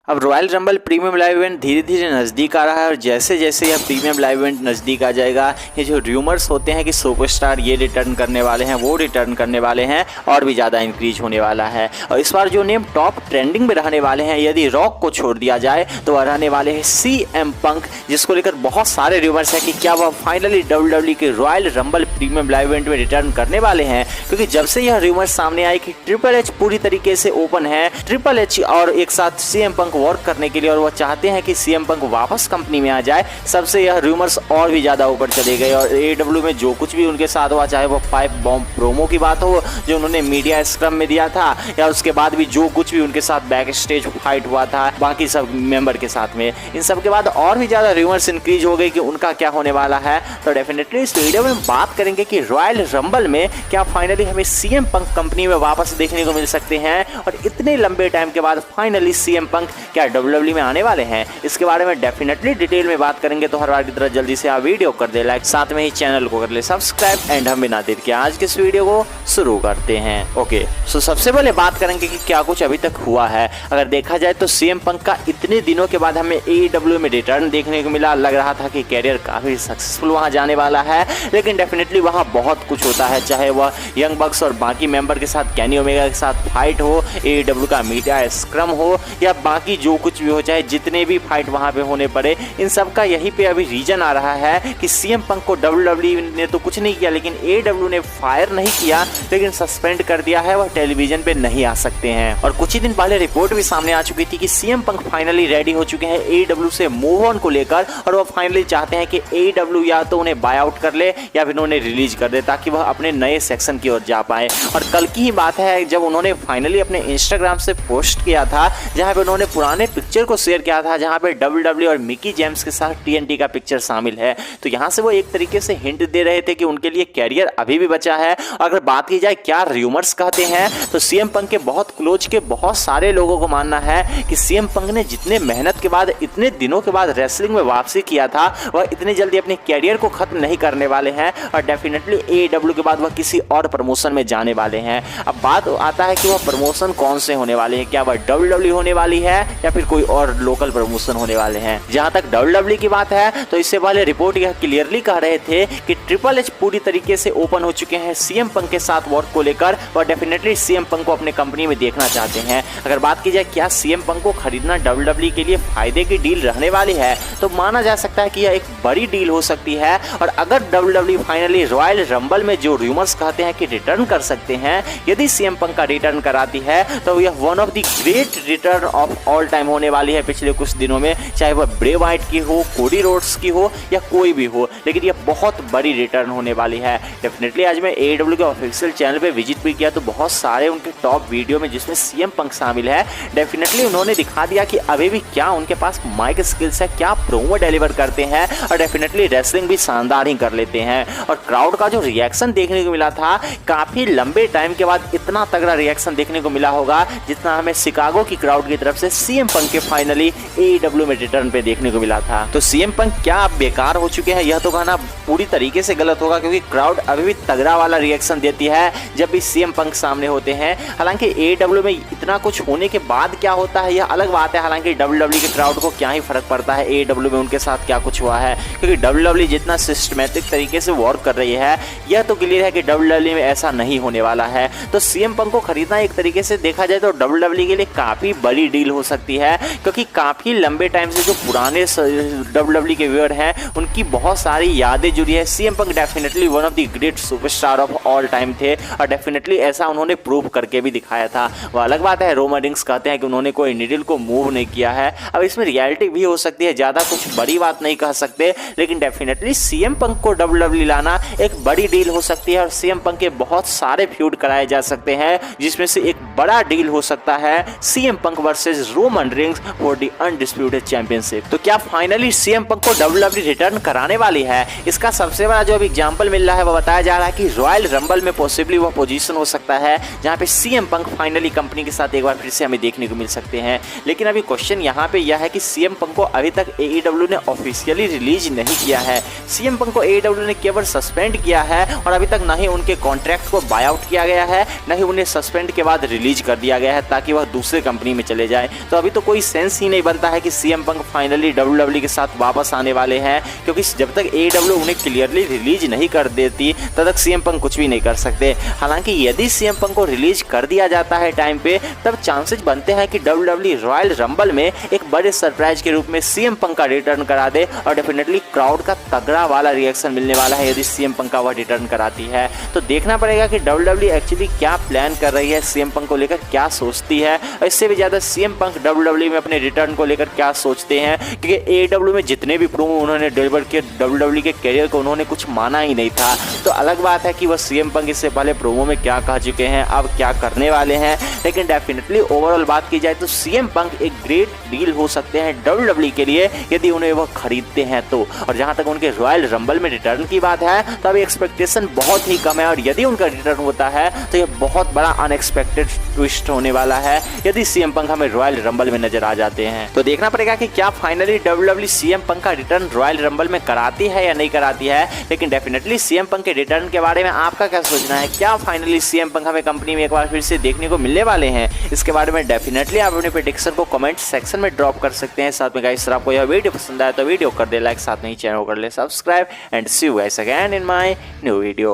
अब royal rumble premium live event धीरे धीरे नज़दीक आ रहा है और जैसे जैसे यह प्रीमियम लाइव इवेंट नज़दीक आ जाएगा, ये जो र्यूमर्स होते हैं कि सुपरस्टार ये रिटर्न करने वाले हैं, वो रिटर्न करने वाले हैं, और भी ज़्यादा इंक्रीज होने वाला है। और इस बार जो नेम टॉप ट्रेंडिंग में रहने वाले हैं, यदि रॉक को छोड़ दिया जाए तो वह रहने वाले हैं CM पंक, जिसको लेकर बहुत सारे र्यूमर्स हैं कि क्या वह फाइनली WWE के royal rumble premium live event में रिटर्न करने वाले हैं। क्योंकि जब से यह र्यूमर्स सामने आए कि ट्रिपल एच पूरी तरीके से ओपन है, ट्रिपल एच और एक साथ CM पंक वर्क करने के लिए, और वो चाहते हैं कि CM पंक वापस कंपनी में आ जाए, सबसे यह रूमर्स और भी ज्यादा ऊपर चले गए। और AEW में जो कुछ भी उनके साथ हुआ, चाहे वो 5 बॉम्ब प्रोमो की बात हो जो उन्होंने मीडिया स्क्रम में दिया था, या उसके बाद भी जो कुछ भी उनके साथ बैक स्टेज फाइट हुआ था बाकी सब मेंबर के साथ में, इन सब के बाद और भी ज्यादा रूमर्स इंक्रीज हो गई कि उनका क्या होने वाला है। तो डेफिनेटली इस वीडियो में बात करेंगे कि रॉयल रंबल में क्या फाइनली हमें CM पंक कंपनी में वापस देखने को मिल सकते हैं, और इतने लंबे टाइम के बाद फाइनली CM पंक क्या WWE में आने वाले हैं, इसके बारे में डेफिनेटली डिटेल में बात करेंगे। तो हर बार की तरह जल्दी से आप वीडियो कर दे लाइक, साथ में ही चैनल को कर ले सब्सक्राइब, एंड हम बिना देर के आज के इस वीडियो को शुरू करते हैं। ओके, सो सबसे पहले बात करेंगे कि क्या कुछ अभी तक हुआ है। अगर देखा जाए तो CM पंक का इतने दिनों के बाद हमें AEW में रिटर्न देखने को मिला। लग रहा था कि कैरियर काफी सक्सेसफुल वहां जाने वाला है, लेकिन डेफिनेटली वहां बहुत कुछ होता है, चाहे वह यंग बक्स और बाकी मेंबर के साथ केनी ओमेगा के साथ फाइट हो, AEW का मीडिया स्क्रम हो, या बाकी जो कुछ भी हो, चाहे जितने भी फाइट वहां पे होने पड़े, इन सब का यहीं पे अभी रीजन आ रहा है कि CM पंक को WWE ने तो कुछ नहीं किया, लेकिन AEW ने फायर नहीं किया, लेकिन सस्पेंड कर दिया है, वह टेलीविजन पे नहीं आ सकते हैं। और कुछ ही दिन पहले रिपोर्ट भी सामने आ चुकी थी कि CM पंक फाइनली रेडी हो चुके हैं AEW से मूव ऑन को लेकर, और वह फाइनली चाहते हैं कि AEW या तो उन्हें बाय आउट कर ले या फिर उन्हें रिलीज कर दे, ताकि वह अपने नए सेक्शन की ओर जा पाए। और कल की ही बात है जब उन्होंने फाइनली अपने इंस्टाग्राम से पोस्ट किया था, जहां पे उन्होंने पुराने पिक्चर को शेयर किया था, जहां पे WWE और मिकी जेम्स के साथ TNT का पिक्चर शामिल है। तो यहां से वो एक तरीके से हिंट दे रहे थे कि उनके लिए कैरियर अभी भी बचा है। अगर बात की जाए क्या रूमर्स कहते हैं, तो CM पंक के बहुत क्लोज के बहुत सारे लोगों को मानना है कि CM पंक ने जितने मेहनत के बाद, इतने दिनों के बाद रेसलिंग में वापसी किया था, वह इतने जल्दी अपने कैरियर को खत्म नहीं करने वाले हैं, और डेफिनेटली AEW के बाद वह किसी और प्रमोशन में जाने वाले हैं। अब बात आता है कि वह प्रमोशन कौन से होने वाले हैं, क्या वह WWE होने वाली है या फिर कोई और लोकल प्रमोशन होने वाले हैं। जहां तक WWE की बात है, तो इससे पहले रिपोर्ट यह क्लियरली कह रहे थे कि ट्रिपल एच पूरी तरीके से ओपन हो चुके हैं CM पंक के साथ वर्क को लेकर, और डेफिनेटली CM पंक को अपने कंपनी में देखना चाहते हैं। अगर बात की जाए क्या CM पंक को खरीदना WWE के लिए फायदे की डील रहने वाली है, तो माना जा सकता है कि यह एक बड़ी डील हो सकती है। और अगर WWE फाइनली रॉयल रंबल में जो रूमर्स कहते हैं कि रिटर्न कर सकते हैं, यदि CM पंक का रिटर्न कराती है, तो यह one of the great return of all time होने वाली है पिछले कुछ दिनों में, चाहे वह ब्रे वाइट की हो, कोडी रोड्स की हो, या कोई भी हो, लेकिन यह बहुत बड़ी रिटर्न होने वाली है। डेफिनेटली आज मैं AEW के ऑफिशियल चैनल पे विजिट भी किया, तो बहुत सारे उनके टॉप वीडियो में जिसमें CM पंक शामिल है, डेफिनेटली उन्होंने दिखा दिया कि अभी भी क्या उनके पास माइक स्किल्स है, क्या प्रोमो डिलीवर करते हैं, और डेफिनेटली रेसलिंग भी शानदार ही कर लेते हैं। और क्राउड का जो रिएक्शन देखने को मिला था, काफी लंबे टाइम के बाद इतना तगड़ा रिएक्शन देखने को मिला होगा जितना हमें शिकागो की क्राउड की तरफ से CM पंक के फाइनली AEW में रिटर्न पे देखने को मिला था। तो CM पंक क्या अब बेकार हो चुके हैं, यह तो कहना पूरी तरीके से गलत होगा, क्योंकि क्राउड अभी भी तगड़ा वाला रिएक्शन देती है जब भी CM पंक सामने होते हैं। हालांकि AEW में इतना कुछ होने के बाद क्या होता है यह अलग बात है, हालांकि WWE के क्राउड को क्या ही फर्क पड़ता है AEW में उनके साथ क्या कुछ हुआ है, क्योंकि WWE जितना सिस्टमैटिक तरीके से वर्क कर रही है, यह तो क्लियर है कि WWE में ऐसा नहीं होने वाला है। तो CM पंक को खरीदना एक तरीके से देखा जाए तो WWE के लिए काफी बड़ी डील हो सकती है, क्योंकि काफी लंबे टाइम से जो पुराने WWE के व्यूअर हैं, उनकी बहुत सारी यादें जुड़ी है। CM punk definitely one of the great superstar of all time थे, और डेफिनेटली ऐसा उन्होंने प्रूव करके भी दिखाया था। वो अलग बात है रोमन रिंग्स कहते हैं कि उन्होंने कोई नीडल को मूव नहीं किया है, अब इसमें रियलिटी भी हो सकती है, ज्यादा कुछ बड़ी बात नहीं कह सकते, लेकिन डेफिनेटली CM पंक को WWE लाना एक बड़ी डील हो सकती है, और CM पंक के बहुत सारे फ्यूड कराए जा सकते हैं, जिसमें से एक बड़ा डील हो सकता है CM punk versus Roman rings for the undisputed championship. तो क्या फाइनली CM पंक को WWE रिटर्न कराने वाली है? इसका सबसे बड़ा जो अभी एग्जांपल मिल रहा है, वो बताया जा रहा है कि रॉयल रंबल में पॉसिबली वह पोजीशन हो सकता है जहां पे CM पंक फाइनली कंपनी के साथ एक बार फिर से हमें देखने को मिल सकते हैं। लेकिन अभी क्वेश्चन यहाँ पे यह है कि CM पंक को अभी तक AEW ने ऑफिशियली रिलीज नहीं किया है। CM पंक को AEW ने केवल सस्पेंड किया है, और अभी तक न ही उनके कॉन्ट्रैक्ट को बाय आउट किया गया है, न ही उन्हें सस्पेंड के बाद रिलीज कर दिया गया है ताकि वह दूसरे कंपनी में चले जाए। तो तभी तो कोई सेंस ही नहीं बनता है कि सीएम पंक फाइनली WWE के साथ वापस आने वाले हैं, क्योंकि जब तक AEW उन्हें क्लियरली रिलीज नहीं कर देती तब तक सीएम पंक कुछ भी नहीं कर सकते। हालांकि यदि सीएम पंक को रिलीज कर दिया जाता है टाइम पे, तब चांसेस बनते हैं कि WWE रॉयल रंबल में एक बड़े सरप्राइज के रूप में सीएम पंक का रिटर्न करा दे और डेफिनेटली क्राउड का तगड़ा वाला रिएक्शन मिलने वाला है यदि सीएम पंक का वह रिटर्न कराती है। तो देखना पड़ेगा कि WWE एक्चुअली क्या प्लान कर रही है, सीएम पंक को लेकर क्या सोचती है, और इससे भी ज्यादा सीएम पंक WWE में अपने रिटर्न को लेकर क्या सोचते हैं, क्योंकि AEW में जितने भी प्रोमो उन्होंने डिलीवर किए WWE के कैरियर को उन्होंने कुछ माना ही नहीं था। तो अलग बात है कि वह सीएम पंक इससे पहले प्रोमो में क्या कह चुके हैं, अब क्या करने वाले हैं, लेकिन डेफिनेटली ओवरऑल बात की जाए तो सीएम पंक एक ग्रेट डील हो सकते हैं WWE के लिए यदि उन्हें वह खरीदते हैं तो। और जहां तक उनके रॉयल रंबल में रिटर्न की बात है तो अभी एक्सपेक्टेशन बहुत ही कम है, और यदि उनका रिटर्न होता है तो ये बहुत बड़ा अनएक्सपेक्टेड ट्विस्ट होने वाला है यदि सीएम पंक हमें रॉयल रंबल में नजर आ जाते हैं। तो देखना पड़ेगा कि क्या फाइनली WWE सीएम पंक का रिटर्न रॉयल रंबल में कराती है या नहीं कराती है, लेकिन डेफिनेटली सीएम पंक के रिटर्न के बारे में आपका क्या सोचना है? क्या फाइनली सीएम पंक हमें कंपनी में एक बार फिर से देखने को मिलने वाले हैं? इसके बारे में डेफिनेटली आप अपने प्रेडिक्शन को कमेंट सेक्शन में ड्रॉप कर सकते हैं। साथ में गाइस आपको यह वीडियो पसंद आया तो वीडियो कर दे लाइक, साथ में ही चैनल को कर ले subscribe, and see you guys again in my new video.